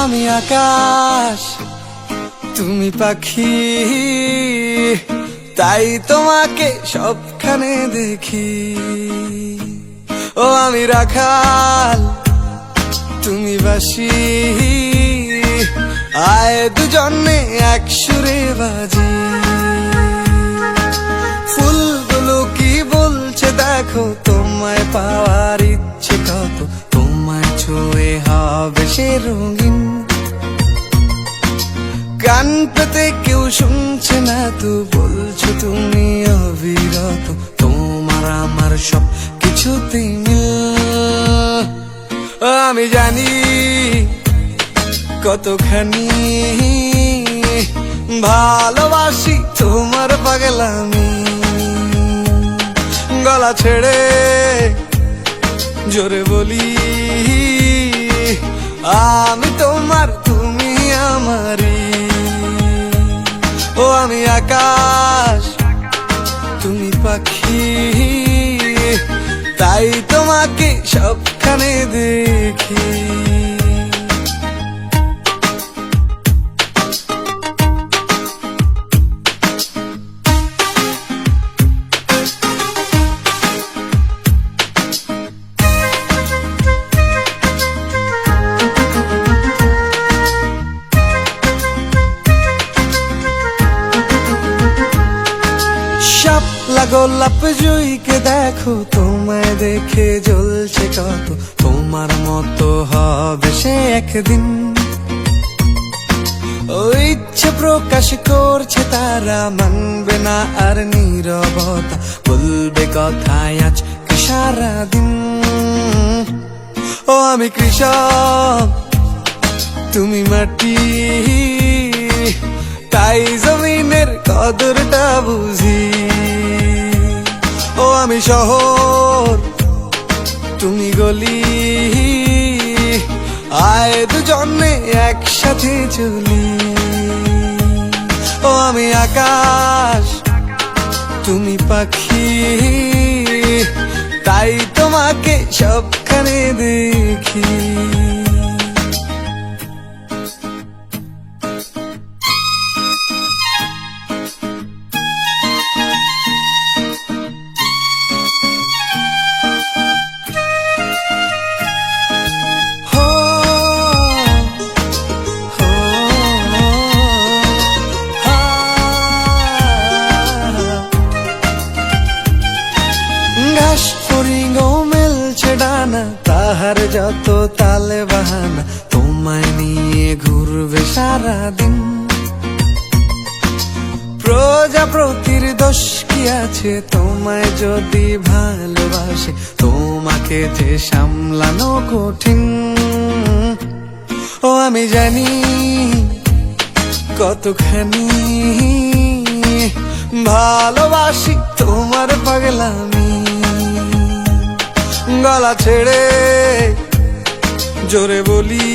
আমি আকাশ তুমি পাখি, তাই তোমাকে সবখানে দেখি। ও আমি রাখাল তুমি বাঁশি, আয় দুজনে এক সুরে বাজি। ফুলগুলো কি বলছে দেখো, তোমায় পাওয়ার ইচ্ছে কত, তোমায় ছুঁয়ে হবে সে রঙিন। গান পেতে কেউ শুনছে না তো, বলছো তুমি অবিরত, তোমার আমার সব কিছুতেই মিল। আমি জানি কতখানি ভালোবাসি তোমার পাগলামি। গলা ছেড়ে জোরে বলি, আমি তোমার তুমি আমারি। ও আমি আকাশ তুমি পাখি, তাই তোমাকে সবখানে দেখি। শাপলা গোলাপ জুঁইকে দেখো, তোমায় দেখে জ্বলছে কত, তোমার মতো হবে সে একদিন। ও ইচ্ছে প্রকাশ করছে তারা, মানবে না আর নীরবতা, বলবে কথায় আজকে সারাদিন। ও আমি কৃষক তুমি মাটি, তাই জমিনের কদরটা বুঝি। ও আমি শহর তুমি গলি, আয় দুজনে একসাথে চলি। ও আমি আকাশ তুমি পাখি, তাই তোমাকে সবখানে দেখি। ঘাস ফড়িংও মেলছে ডানা, তাহার যত তালে বাহানা, তোমায় নিয়ে ঘুরবে সারাদিন। প্রজাপতির দোষ কি আছে, তোমায় যদি ভালোবাসে, তোমাকে যে সামলানো কঠিন। ও আমি জানি কতখানি ভালোবাসি তোমার পাগলামি। গলা ছেড়ে জোরে বলি,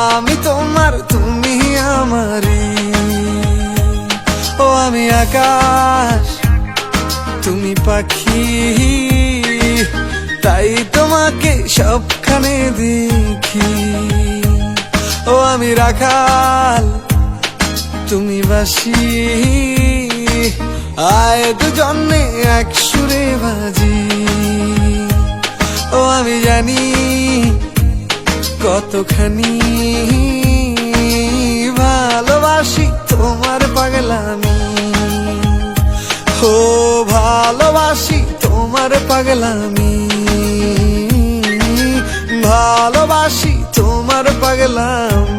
আমি তোমার তুমি আমারি। ও আমি আকাশ তুমি পাখি, তাই তোমাকে সবখানে দেখি। ও আমি রাখাল তুমি বাঁশি, আয় দুজনে এক সুরে বাজি। ও আমি জানি কতখানি ভালোবাসি তোমার পাগলামি। ও ভালোবাসি তোমার পাগলামি, ভালোবাসি তোমার পাগলামি।